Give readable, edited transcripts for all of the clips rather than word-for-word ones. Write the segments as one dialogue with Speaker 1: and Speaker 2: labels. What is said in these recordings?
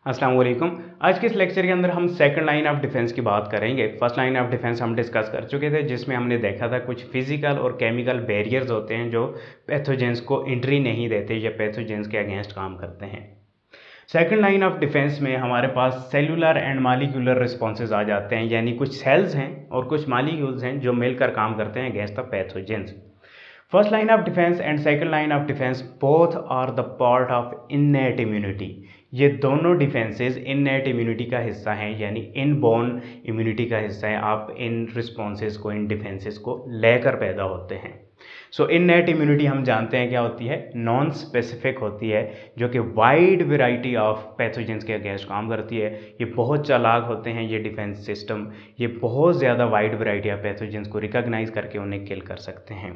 Speaker 1: अस्सलाम वालेकुम। आज के इस लेक्चर के अंदर हम सेकंड लाइन ऑफ डिफेंस की बात करेंगे। फर्स्ट लाइन ऑफ डिफेंस हम डिस्कस कर चुके थे, जिसमें हमने देखा था कुछ फिजिकल और केमिकल बैरियर्स होते हैं जो पैथोजेंस को एंट्री नहीं देते या पैथोजेंस के अगेंस्ट काम करते हैं। सेकंड लाइन ऑफ डिफेंस में हमारे पास सेलुलर एंड मालिक्यूलर रिस्पॉन्सेज आ जाते हैं, यानी कुछ सेल्स हैं और कुछ मालिक्यूल्स हैं जो मिलकर काम करते हैं against the pathogens. First line of defence and second line of defence both are the part of innate immunity. ये दोनों डिफेंसेस इननेट इम्यूनिटी का हिस्सा हैं, यानी इनबॉर्न इम्यूनिटी का हिस्सा है। आप इन रिस्पॉन्सेज को, इन डिफेंसेस को लेकर पैदा होते हैं। सो इननेट इम्यूनिटी हम जानते हैं क्या होती है, नॉन स्पेसिफिक होती है, जो कि वाइड वेराइटी ऑफ पैथोजेंस के अगेंस्ट काम करती है। ये बहुत चालाक होते हैं ये डिफेंस सिस्टम, ये बहुत ज़्यादा वाइड वेराइटी ऑफ पैथोजेंस को रिकॉग्नाइज करके उन्हें किल कर सकते हैं।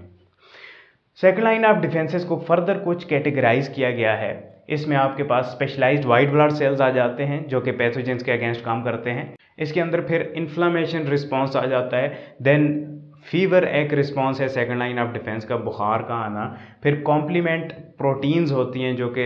Speaker 1: सेकेंड लाइन ऑफ डिफेंसेस को फर्दर कुछ कैटेगराइज किया गया है। इसमें आपके पास स्पेशलाइज्ड वाइट ब्लड सेल्स आ जाते हैं जो कि पैथोजेंस के अगेंस्ट काम करते हैं। इसके अंदर फिर इन्फ्लामेशन रिस्पॉन्स आ जाता है, देन फीवर एक रिस्पॉन्स है सेकेंड लाइन ऑफ डिफेंस का, बुखार का आना। फिर कॉम्प्लीमेंट प्रोटीन्स होती हैं जो कि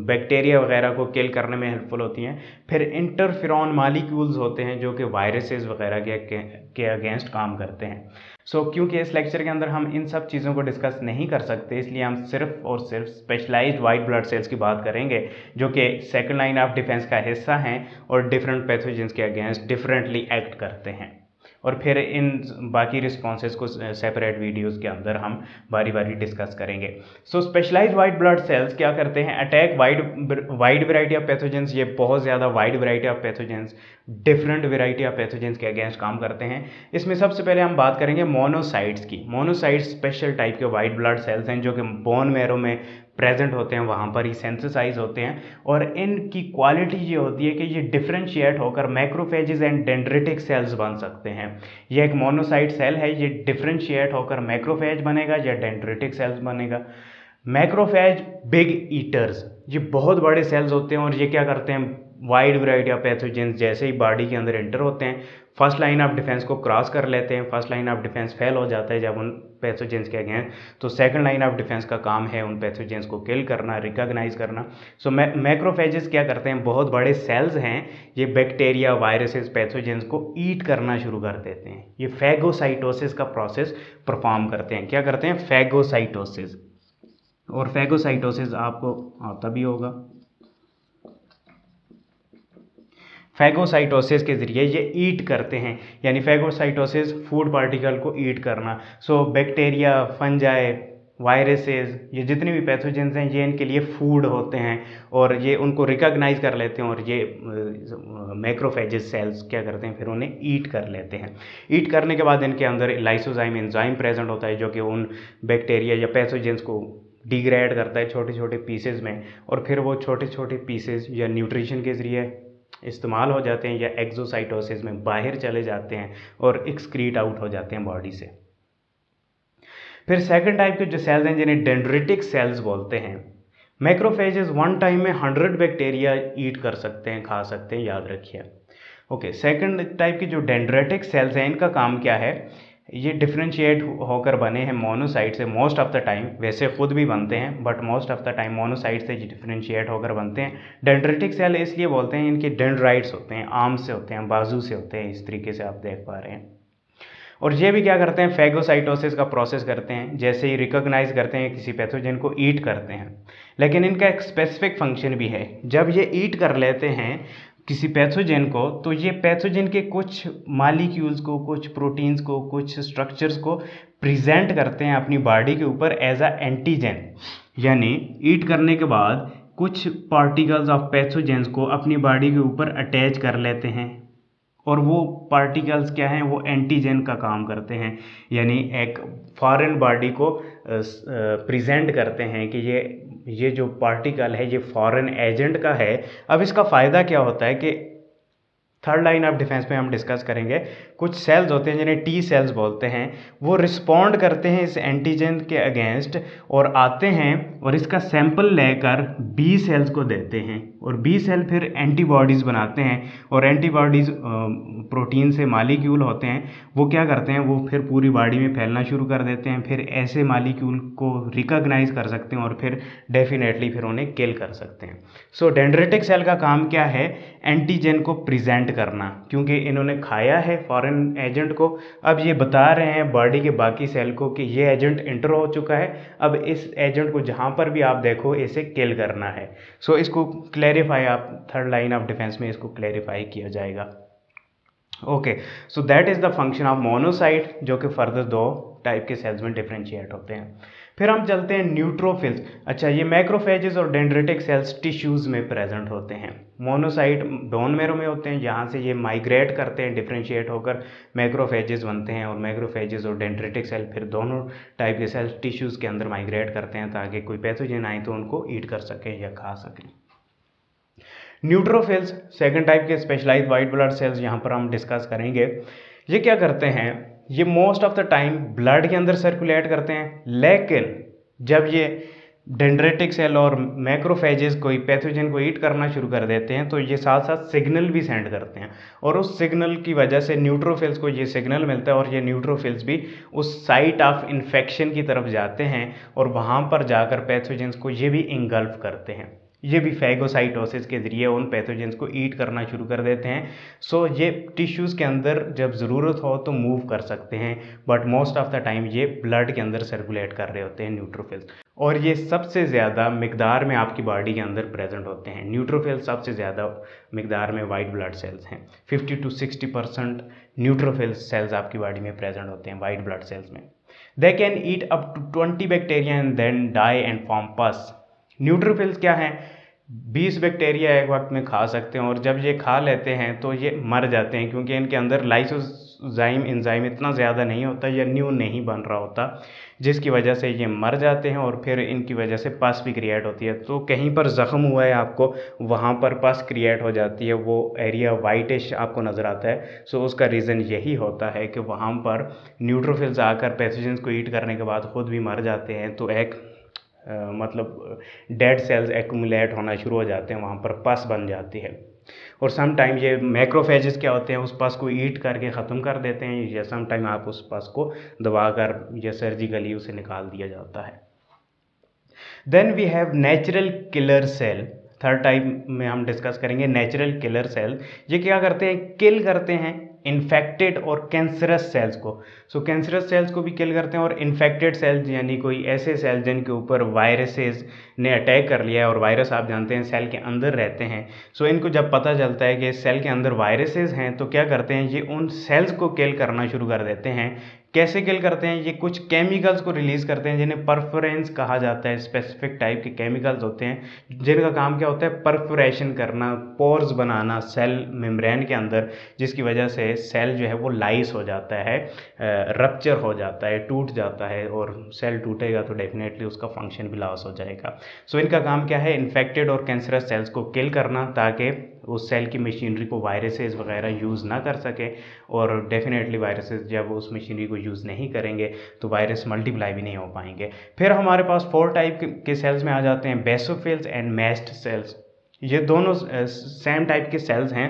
Speaker 1: बैक्टीरिया वगैरह को किल करने में हेल्पफुल होती हैं। फिर इंटरफेरॉन मालिक्यूल्स होते हैं जो कि वायरसेस वगैरह के अगेंस्ट काम करते हैं। क्योंकि इस लेक्चर के अंदर हम इन सब चीज़ों को डिस्कस नहीं कर सकते, इसलिए हम सिर्फ और सिर्फ स्पेशलाइज्ड वाइट ब्लड सेल्स की बात करेंगे जो कि सेकेंड लाइन ऑफ डिफेंस का हिस्सा हैं और डिफरेंट पैथोजेंस के अगेंस्ट डिफरेंटली एक्ट करते हैं। और फिर इन बाकी रिस्पॉन्सेज को सेपरेट वीडियोस के अंदर हम बारी बारी डिस्कस करेंगे। स्पेशलाइज्ड वाइट ब्लड सेल्स क्या करते हैं, attack wide variety of pathogens. ये बहुत ज़्यादा wide variety of pathogens, different variety of pathogens के अगेंस्ट काम करते हैं। इसमें सबसे पहले हम बात करेंगे मोनोसाइट्स की। मोनोसाइट्स स्पेशल टाइप के वाइट ब्लड सेल्स हैं जो कि बोन मैरो में प्रेजेंट होते हैं, वहाँ पर ही सेंसिसाइज होते हैं। और इनकी क्वालिटी ये होती है कि ये डिफ्रेंशिएट होकर मैक्रोफेजेस एंड डेंड्रिटिक सेल्स बन सकते हैं। ये एक मोनोसाइट सेल है, ये डिफ्रेंशिएट होकर मैक्रोफेज बनेगा या डेंड्रिटिक सेल्स बनेगा। मैक्रोफेज बिग ईटर्स, ये बहुत बड़े सेल्स होते हैं और ये क्या करते हैं, वाइड वैरायटी ऑफ पैथोजेंस जैसे ही बॉडी के अंदर एंटर होते हैं फर्स्ट लाइन ऑफ डिफेंस को क्रॉस कर लेते हैं। First line of defence fail हो जाता है जब उन पैथोजेंस के अगेंस्ट, तो सेकंड लाइन ऑफ डिफेंस का काम है उन पैथोजेंस को किल करना, रिकॉग्नाइज करना। मैक्रोफेजेस क्या करते हैं, बहुत बड़े सेल्स हैं, ये बैक्टीरिया, वायरसेस, पैथोजेंस को ईट करना शुरू कर देते हैं। ये फैगोसाइटोसिस का प्रोसेस परफॉर्म करते हैं। क्या करते हैं, फैगोसाइटोसिस। और फैगोसाइटोसिस आपको आता भी होगा। फैगोसाइटोसिस के ज़रिए ये ईट करते हैं, यानी फैगोसाइटोसिस फूड पार्टिकल को ईट करना। बैक्टीरिया, फंजाई, वायरसेस, ये जितने भी पैथोजेंस हैं ये इनके लिए फूड होते हैं और ये उनको रिकॉग्नाइज कर लेते हैं और ये मैक्रोफेजेस सेल्स क्या करते हैं, फिर उन्हें ईट कर लेते हैं। ईट करने के बाद इनके अंदर लाइसोजाइम एंजाइम प्रेजेंट होता है जो कि उन बैक्टीरिया या पैथोजेंस को डिग्रेड करता है छोटे छोटे पीसेज में, और फिर वो छोटे छोटे पीसेज या न्यूट्रिशन के ज़रिए इस्तेमाल हो जाते हैं या एक्सोसाइटोसिस में बाहर चले जाते हैं और एक्सक्रीट आउट हो जाते हैं बॉडी से। फिर सेकंड टाइप के जो सेल्स हैं जिन्हें डेंड्रिटिक सेल्स बोलते हैं। मैक्रोफेजेस वन टाइम में 100 बैक्टीरिया ईट कर सकते हैं, खा सकते हैं, याद रखिए। ओके, सेकंड टाइप की जो डेंड्रिटिक सेल्स हैं इनका काम क्या है, ये डिफ्रेंशिएट होकर बने हैं मोनोसाइट से मोस्ट ऑफ द टाइम, वैसे खुद भी बनते हैं but most of the time monocyte से डिफ्रेंशिएट होकर बनते हैं। डेंड्रिटिक सेल इसलिए बोलते हैं, इनके डेंड्राइट्स होते हैं, आर्म से होते हैं, बाजू से होते हैं, इस तरीके से आप देख पा रहे हैं। और ये भी क्या करते हैं, फैगोसाइटोसिस का प्रोसेस करते हैं, जैसे ही रिकॉग्नाइज करते हैं किसी पैथोजन को ईट करते हैं। लेकिन इनका एक स्पेसिफिक फंक्शन भी है, जब ये ईट कर लेते हैं किसी पैथोजन को तो ये पैथोजन के कुछ मालिक्यूल्स को, कुछ प्रोटीन्स को, कुछ स्ट्रक्चर्स को प्रेजेंट करते हैं अपनी बॉडी के ऊपर एज अ एंटीजन। यानी ईट करने के बाद कुछ पार्टिकल्स ऑफ पैथोजेंस को अपनी बॉडी के ऊपर अटैच कर लेते हैं और वो पार्टिकल्स क्या हैं, वो एंटीजन का काम करते हैं, यानी एक फॉरेन बॉडी को प्रेजेंट करते हैं कि ये जो पार्टिकल है ये फॉरेन एजेंट का है। अब इसका फ़ायदा क्या होता है कि थर्ड लाइन ऑफ डिफेंस में हम डिस्कस करेंगे कुछ सेल्स होते हैं जिन्हें टी सेल्स बोलते हैं, वो रिस्पॉन्ड करते हैं इस एंटीजन के अगेंस्ट और आते हैं और इसका सैंपल लेकर बी सेल्स को देते हैं और बी सेल फिर एंटीबॉडीज़ बनाते हैं और एंटीबॉडीज़ प्रोटीन से मालिक्यूल होते हैं, वो क्या करते हैं वो फिर पूरी बॉडी में फैलना शुरू कर देते हैं, फिर ऐसे मालिक्यूल को रिकॉग्नाइज कर सकते हैं और फिर डेफिनेटली फिर उन्हें किल कर सकते हैं। सो डेंड्रिटिक सेल का काम क्या है, एंटीजन को प्रेजेंट करना, क्योंकि इन्होंने खाया है फॉरेन एजेंट को, अब ये बता रहे हैं बॉडी के बाकी सेल को कि ये एजेंट इंटर हो चुका है, अब इस एजेंट को जहाँ पर भी आप देखो इसे किल करना है। सो इसको क्लैरिफाई आप थर्ड लाइन ऑफ डिफेंस में इसको क्लैरिफाई किया जाएगा। Okay, so that is the function of monocyte, जो कि फर्दर दो टाइप के सेल्स में डिफ्रेंशिएट होते हैं। फिर हम चलते हैं न्यूट्रोफिल्स। अच्छा, ये मैक्रोफेजेस और डेंड्रिटिक सेल्स टिश्यूज़ में प्रेजेंट होते हैं। मोनोसाइट बोन मेरो में होते हैं, जहाँ से ये माइग्रेट करते हैं डिफ्रेंशिएट होकर मैक्रोफेजेस बनते हैं, और मैक्रोफेजेस और डेंड्रिटिक सेल फिर दोनों टाइप के सेल्स टिश्यूज़ के अंदर माइग्रेट करते हैं ताकि कोई पैथोजन आए तो उनको ईट कर सकें या खा सकें। न्यूट्रोफिल्स सेकंड टाइप के स्पेशलाइज्ड वाइट ब्लड सेल्स यहाँ पर हम डिस्कस करेंगे। ये क्या करते हैं, ये most of the time blood के अंदर सर्कुलेट करते हैं, लेकिन जब ये डेंड्रिटिक सेल और मैक्रोफेजेस कोई पैथोजन को ईट करना शुरू कर देते हैं तो ये साथ साथ सिग्नल भी सेंड करते हैं, और उस सिग्नल की वजह से न्यूट्रोफिल्स को ये सिग्नल मिलता है और ये न्यूट्रोफिल्स भी उस साइट ऑफ इन्फेक्शन की तरफ जाते हैं और वहाँ पर जाकर पैथोजेंस को ये भी इंगल्फ करते हैं, ये भी फैगोसाइटोसिस के ज़रिए उन पैथोजेंस को ईट करना शुरू कर देते हैं। सो ये टिश्यूज़ के अंदर जब ज़रूरत हो तो मूव कर सकते हैं, but most of the time ये ब्लड के अंदर सर्कुलेट कर रहे होते हैं न्यूट्रोफिल्स, और ये सबसे ज़्यादा मिकदार में आपकी बॉडी के अंदर प्रेजेंट होते हैं। न्यूट्रोफिल्स सबसे ज़्यादा मिकदार में वाइट ब्लड सेल्स हैं, 50 to 60% न्यूट्रोफिल्स सेल्स आपकी बॉडी में प्रेजेंट होते हैं वाइट ब्लड सेल्स में। They can eat up to 20 bacteria and then die and form pus. Neutrophils क्या हैं, 20 बैक्टीरिया एक वक्त में खा सकते हैं, और जब ये खा लेते हैं तो ये मर जाते हैं, क्योंकि इनके अंदर लाइसोजाइम एंजाइम इतना ज़्यादा नहीं होता या न्यू नहीं बन रहा होता, जिसकी वजह से ये मर जाते हैं और फिर इनकी वजह से पस भी क्रिएट होती है। तो कहीं पर ज़ख्म हुआ है आपको, वहाँ पर पस क्रिएट हो जाती है, वो एरिया वाइटिश आपको नज़र आता है। सो उसका रीज़न यही होता है कि वहाँ पर न्यूट्रोफिल्स आकर पैथोजेंस को ईट करने के बाद खुद भी मर जाते हैं, तो एक मतलब डेड सेल्स एक्यूमुलेट होना शुरू हो जाते हैं, वहाँ पर पस बन जाती है, और सम टाइम ये मैक्रोफेजेस क्या होते हैं उस पस को ईट करके ख़त्म कर देते हैं, या सम टाइम आप उस पस को दबाकर या सर्जिकली उसे निकाल दिया जाता है। Then we have natural killer cell. Third type में हम डिस्कस करेंगे नेचुरल किलर सेल। ये क्या करते हैं, किल करते हैं इन्फेक्टेड और कैंसरस सेल्स को। सो कैंसरस सेल्स को भी किल करते हैं, और इन्फेक्टेड सेल्स यानी कोई ऐसे सेल्स जिनके ऊपर वायरसेस ने अटैक कर लिया है, और वायरस आप जानते हैं सेल के अंदर रहते हैं। सो इनको जब पता चलता है कि सेल के अंदर वायरसेस हैं तो क्या करते हैं, ये उन सेल्स को किल करना शुरू कर देते हैं। कैसे किल करते हैं, ये कुछ केमिकल्स को रिलीज़ करते हैं जिन्हें परफोरेंस कहा जाता है। स्पेसिफिक टाइप के केमिकल्स होते हैं जिनका काम क्या होता है, परफोरेशन करना, पोर्स बनाना सेल मेम्ब्रेन के अंदर, जिसकी वजह से सेल जो है वो लाइस हो जाता है, रप्चर हो जाता है, टूट जाता है, और सेल टूटेगा तो डेफिनेटली उसका फंक्शन भी लॉस हो जाएगा। सो इनका काम क्या है, इन्फेक्टेड और कैंसरस सेल्स को किल करना, ताकि उस सेल की मशीनरी को वायरसेस वगैरह यूज़ ना कर सके, और डेफिनेटली वायरसेस जब उस मशीनरी को यूज़ नहीं करेंगे तो वायरस मल्टीप्लाई भी नहीं हो पाएंगे। फिर हमारे पास 4 टाइप के सेल्स में आ जाते हैं, बेसोफिल्स एंड मैस्ट सेल्स। ये दोनों सेम टाइप के सेल्स हैं।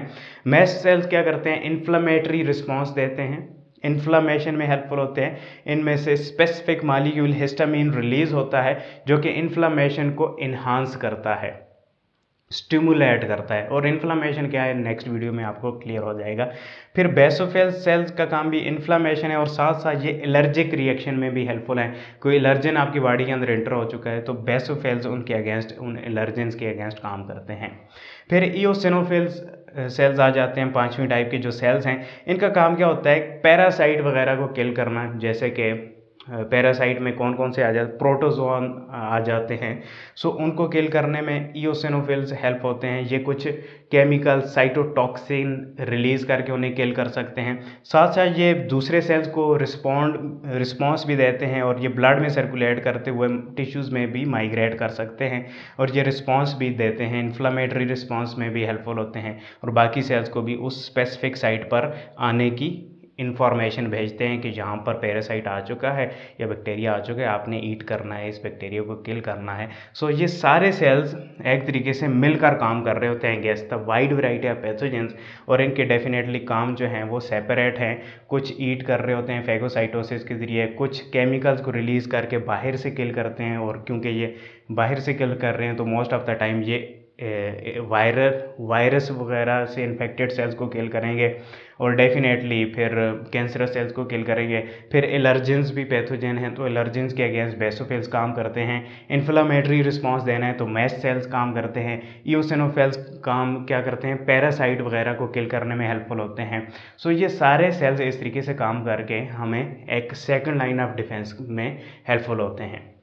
Speaker 1: मैस्ट सेल्स क्या करते हैं, इन्फ्लेमेटरी रिस्पॉन्स देते हैं, इन्फ्लामेशन में हेल्पफुल होते हैं। इनमें से स्पेसिफिक मॉलिक्यूल हिस्टामिन रिलीज़ होता है जो कि इन्फ्लामेशन को इन्हांस करता है, स्टिमुलेट करता है, और इन्फ्लामेशन क्या है नेक्स्ट वीडियो में आपको क्लियर हो जाएगा। फिर बेसोफिल सेल्स का काम भी इन्फ्लामेशन है, और साथ साथ ये एलर्जिक रिएक्शन में भी हेल्पफुल है। कोई एलर्जन आपकी बॉडी के अंदर एंटर हो चुका है तो बेसोफिल्स उनके अगेंस्ट, उन एलर्जेंस के अगेंस्ट काम करते हैं। फिर ईओसिनोफिल्स सेल्स आ जाते हैं, 5वीं टाइप के जो सेल्स हैं। इनका काम क्या होता है, पैरासाइट वगैरह को किल करना, जैसे कि पैरासाइट में कौन कौन से आ जाते, प्रोटोजोन आ जाते हैं। सो उनको किल करने में ईओसिनोफिल्स हेल्प होते हैं। ये कुछ केमिकल साइटोटॉक्सिन रिलीज़ करके उन्हें किल कर सकते हैं। साथ साथ ये दूसरे सेल्स को रिस्पॉन्स भी देते हैं और ये ब्लड में सर्कुलेट करते हुए टिश्यूज़ में भी माइग्रेट कर सकते हैं और ये रिस्पॉन्स भी देते हैं, इन्फ्लामेटरी रिस्पॉन्स में भी हेल्पफुल होते हैं और बाकी सेल्स को भी उस स्पेसिफिक साइट पर आने की इन्फॉर्मेशन भेजते हैं कि जहाँ पर पैरासाइट आ चुका है या बैक्टीरिया आ चुका है, आपने ईट करना है, इस बैक्टीरिया को किल करना है। सो ये सारे सेल्स एक तरीके से मिलकर काम कर रहे होते हैं against the wide variety of pathogens और इनके डेफिनेटली काम जो हैं वो सेपरेट हैं। कुछ ईट कर रहे होते हैं फैगोसाइटोसिस के ज़रिए, कुछ केमिकल्स को रिलीज़ करके बाहर से किल करते हैं और क्योंकि ये बाहर से किल कर रहे हैं तो मोस्ट ऑफ द टाइम ये वायरस वगैरह से इन्फेक्टेड सेल्स को किल करेंगे और डेफिनेटली फिर कैंसरस सेल्स को किल करेंगे। फिर एलर्जेंस भी पैथोजन हैं तो एलर्जेंस के अगेंस्ट बेसोफिल्स काम करते हैं। इन्फ्लामेटरी रिस्पांस देना है तो मैस्ट सेल्स काम करते हैं। ईओसिनोफिल्स काम क्या करते हैं, पैरासाइट वगैरह को किल करने में हेल्पफुल होते हैं। सो ये सारे सेल्स इस तरीके से काम करके हमें एक सेकंड लाइन ऑफ डिफेंस में हेल्पफुल होते हैं।